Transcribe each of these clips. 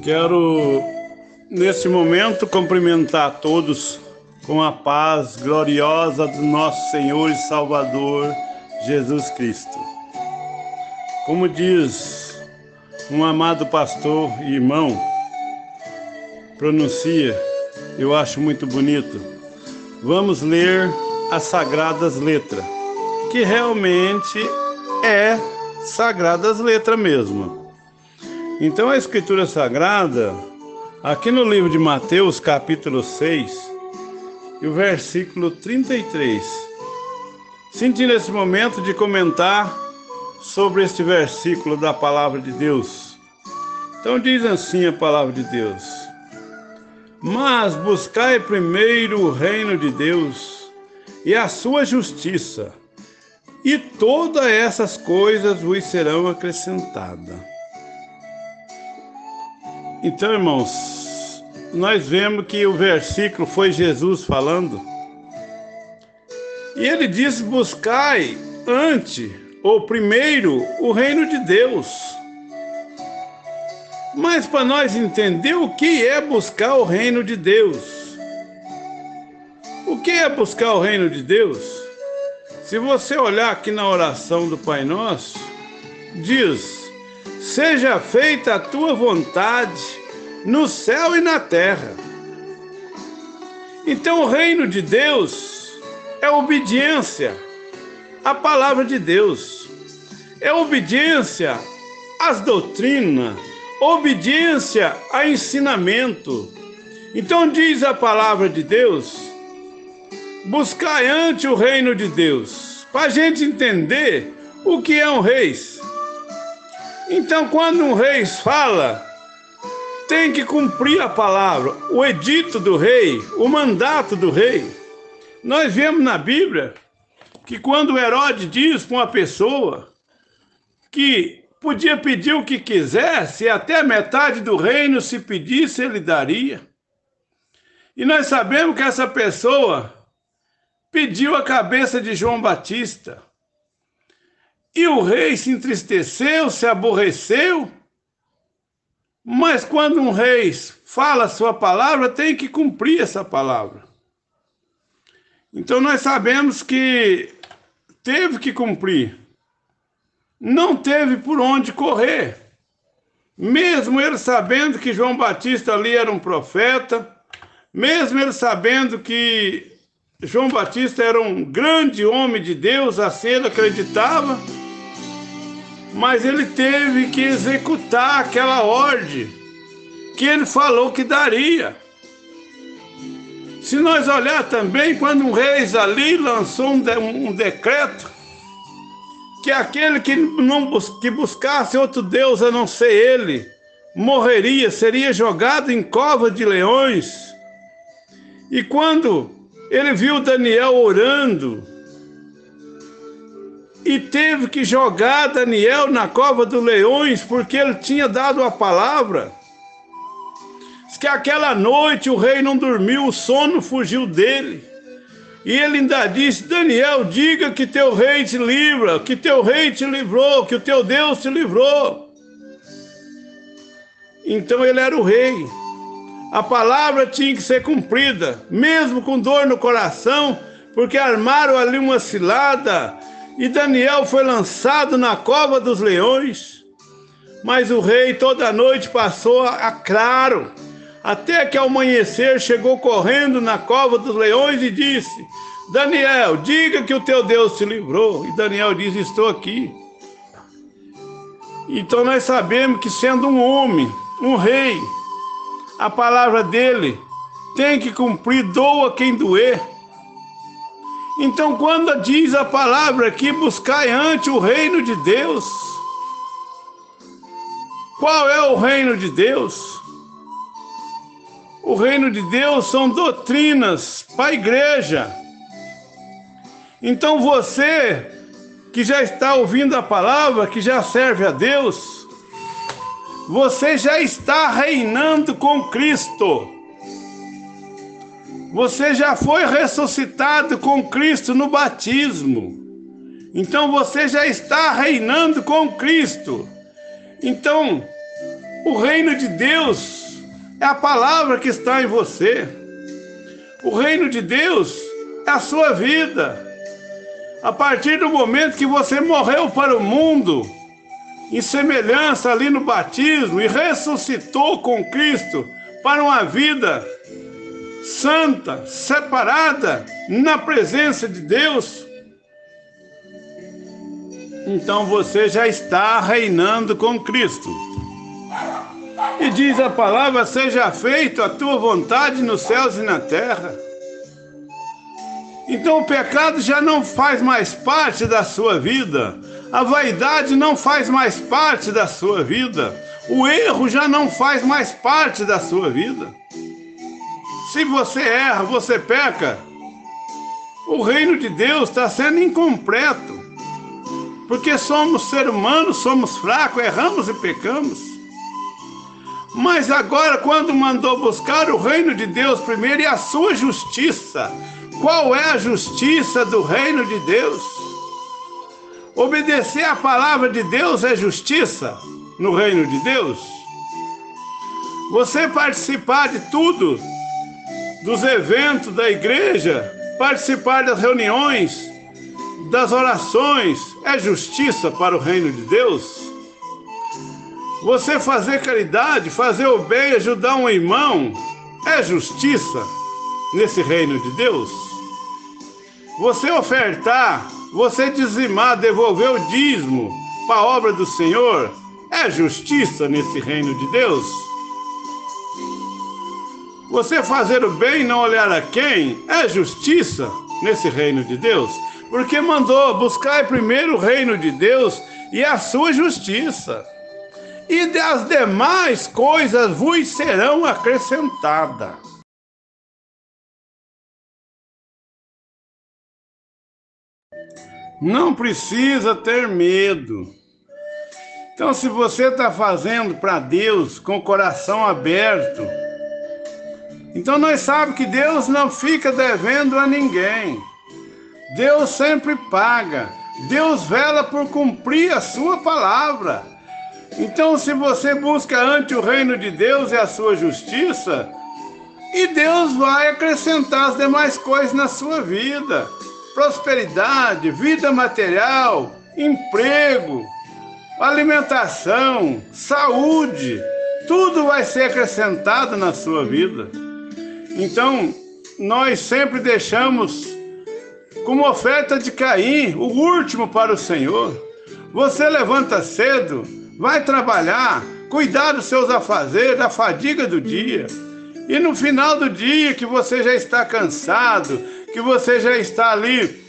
Quero, neste momento, cumprimentar a todos com a paz gloriosa do nosso Senhor e Salvador, Jesus Cristo. Como diz um amado pastor e irmão, pronuncia, eu acho muito bonito. Vamos ler as Sagradas Letras, que realmente é Sagradas Letras mesmo. Então a Escritura Sagrada, aqui no livro de Mateus, capítulo 6, e o versículo 33, senti nesse momento de comentar sobre este versículo da Palavra de Deus. Então diz assim a Palavra de Deus: mas buscai primeiro o reino de Deus e a sua justiça, e todas essas coisas vos serão acrescentadas. Então, irmãos, nós vemos que o versículo foi Jesus falando, e ele disse: buscai antes, ou primeiro, o reino de Deus. Mas para nós entender o que é buscar o reino de Deus. O que é buscar o reino de Deus? Se você olhar aqui na oração do Pai Nosso, diz: seja feita a tua vontade no céu e na terra. Então o reino de Deus é obediência à palavra de Deus, é obediência às doutrinas, obediência a ensinamento. Então diz a palavra de Deus: buscai antes o reino de Deus, para a gente entender o que é um rei. Então, quando um rei fala, tem que cumprir a palavra, o edito do rei, o mandato do rei. Nós vemos na Bíblia que quando Herodes diz para uma pessoa que podia pedir o que quisesse, até metade do reino, se pedisse, ele daria. E nós sabemos que essa pessoa pediu a cabeça de João Batista. E o rei se entristeceu, se aborreceu. Mas quando um rei fala a sua palavra, tem que cumprir essa palavra. Então nós sabemos que teve que cumprir. Não teve por onde correr. Mesmo ele sabendo que João Batista ali era um profeta, mesmo ele sabendo que João Batista era um grande homem de Deus, assim ele acreditava, mas ele teve que executar aquela ordem que ele falou que daria. Se nós olhar também, quando um rei ali lançou um decreto, que aquele que buscasse outro Deus a não ser ele, morreria, seria jogado em cova de leões. E quando ele viu Daniel orando, e teve que jogar Daniel na cova dos leões, porque ele tinha dado a palavra. Diz que aquela noite o rei não dormiu, o sono fugiu dele. E ele ainda disse: Daniel, diga que teu rei te livra, que teu rei te livrou, que o teu Deus te livrou. Então ele era o rei. A palavra tinha que ser cumprida, mesmo com dor no coração, porque armaram ali uma cilada, e Daniel foi lançado na cova dos leões. Mas o rei toda noite passou a claro, até que ao amanhecer chegou correndo na cova dos leões e disse: Daniel, diga que o teu Deus te livrou. E Daniel diz: estou aqui. Então nós sabemos que, sendo um homem, um rei, a palavra dele tem que cumprir, doa quem doer. Então, quando diz a palavra aqui: buscai antes o reino de Deus. Qual é o reino de Deus? O reino de Deus são doutrinas para a igreja. Então você que já está ouvindo a palavra, que já serve a Deus, você já está reinando com Cristo. Você já foi ressuscitado com Cristo no batismo. Então você já está reinando com Cristo. Então, O reino de Deus é a palavra que está em você. O reino de Deus é a sua vida. A partir do momento que você morreu para o mundo, em semelhança ali no batismo, e ressuscitou com Cristo para uma vida santa, separada, na presença de Deus, então você já está reinando com Cristo. E diz a palavra: seja feita a tua vontade nos céus e na terra. Então o pecado já não faz mais parte da sua vida. A vaidade não faz mais parte da sua vida. O erro já não faz mais parte da sua vida. Se você erra, você peca, o reino de Deus está sendo incompleto. Porque somos seres humanos, somos fracos, erramos e pecamos. Mas agora, quando mandou buscar o reino de Deus primeiro e a sua justiça, qual é a justiça do reino de Deus? Obedecer à palavra de Deus é justiça no reino de Deus? Você participar de tudo, dos eventos da igreja, participar das reuniões, das orações, é justiça para o reino de Deus? Você fazer caridade, fazer o bem, ajudar um irmão, é justiça nesse reino de Deus? Você ofertar, você dizimar, devolver o dízimo para a obra do Senhor, é justiça nesse reino de Deus? Você fazer o bem e não olhar a quem, é justiça nesse reino de Deus? Porque mandou buscar primeiro o reino de Deus e a sua justiça. E das demais coisas vos serão acrescentadas. Não precisa ter medo. Então, se você está fazendo para Deus com o coração aberto, então nós sabemos que Deus não fica devendo a ninguém. Deus sempre paga. Deus vela por cumprir a sua palavra. Então, se você busca antes o reino de Deus e a sua justiça, e Deus vai acrescentar as demais coisas na sua vida. Prosperidade, vida material, emprego, alimentação, saúde, tudo vai ser acrescentado na sua vida. Então, nós sempre deixamos como oferta de Caim, o último para o Senhor. Você levanta cedo, vai trabalhar, cuidar dos seus afazeres, da fadiga do dia. E no final do dia, que você já está cansado, que você já está ali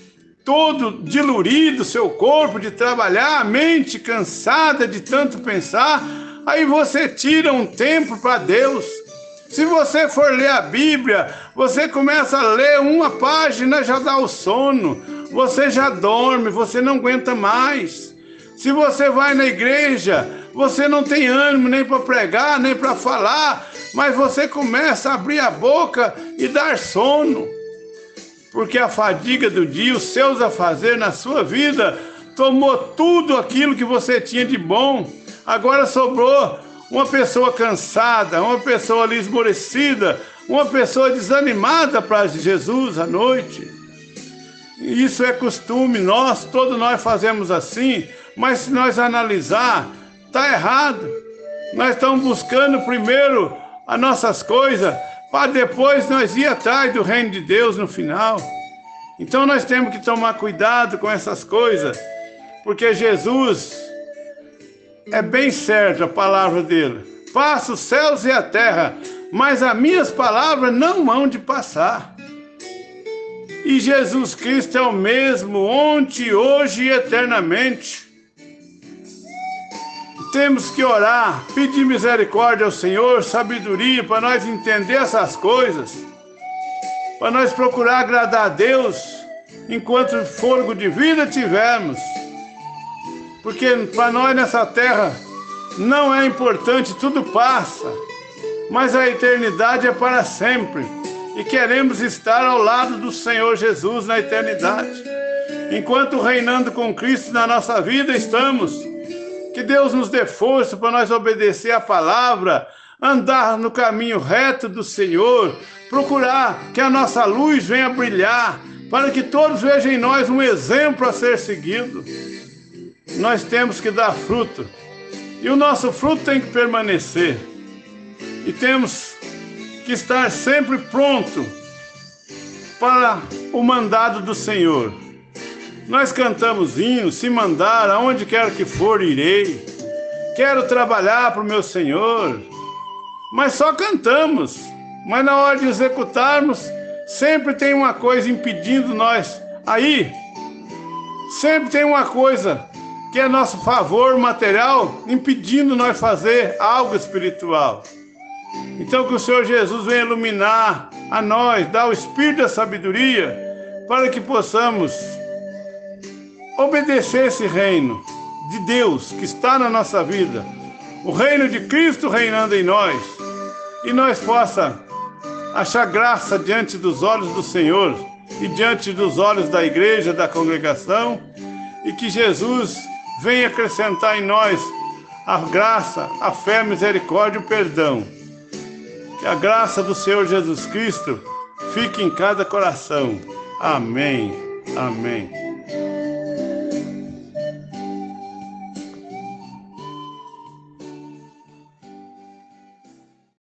todo dilurido, seu corpo de trabalhar, a mente cansada de tanto pensar, aí você tira um tempo para Deus. Se você for ler a Bíblia, você começa a ler uma página, já dá o sono, você já dorme, você não aguenta mais. Se você vai na igreja, você não tem ânimo nem para pregar, nem para falar, mas você começa a abrir a boca e dar sono. Porque a fadiga do dia, os seus afazeres na sua vida, tomou tudo aquilo que você tinha de bom. Agora sobrou uma pessoa cansada, uma pessoa ali esmorecida, uma pessoa desanimada para Jesus à noite. Isso é costume nosso, todos nós fazemos assim, mas se nós analisar, está errado. Nós estamos buscando primeiro as nossas coisas, para depois nós ir atrás do reino de Deus no final. Então nós temos que tomar cuidado com essas coisas, porque Jesus, é bem certo a palavra dele: passa os céus e a terra, mas as minhas palavras não hão de passar. E Jesus Cristo é o mesmo ontem, hoje e eternamente. Temos que orar, pedir misericórdia ao Senhor, sabedoria para nós entender essas coisas, para nós procurar agradar a Deus enquanto fôlego de vida tivermos. Porque para nós nessa terra não é importante, tudo passa, mas a eternidade é para sempre. E queremos estar ao lado do Senhor Jesus na eternidade. Enquanto reinando com Cristo na nossa vida estamos, Que Deus nos dê força para nós obedecer a palavra, andar no caminho reto do Senhor, procurar que a nossa luz venha brilhar, para que todos vejam em nós um exemplo a ser seguido. Nós temos que dar fruto, e o nosso fruto tem que permanecer, e temos que estar sempre pronto para o mandado do Senhor. Nós cantamos hinos, se mandar, aonde quer que for, irei. Quero trabalhar para o meu Senhor. Mas só cantamos. Mas na hora de executarmos, sempre tem uma coisa impedindo nós. Aí, sempre tem uma coisa que é nosso favor material, impedindo nós fazer algo espiritual. Então que o Senhor Jesus venha iluminar a nós, dar o Espírito da sabedoria, para que possamos obedecer esse reino de Deus que está na nossa vida, o reino de Cristo reinando em nós, e nós possa achar graça diante dos olhos do Senhor e diante dos olhos da igreja, da congregação, e que Jesus venha acrescentar em nós a graça, a fé, a misericórdia e o perdão. Que a graça do Senhor Jesus Cristo fique em cada coração. Amém. Amém.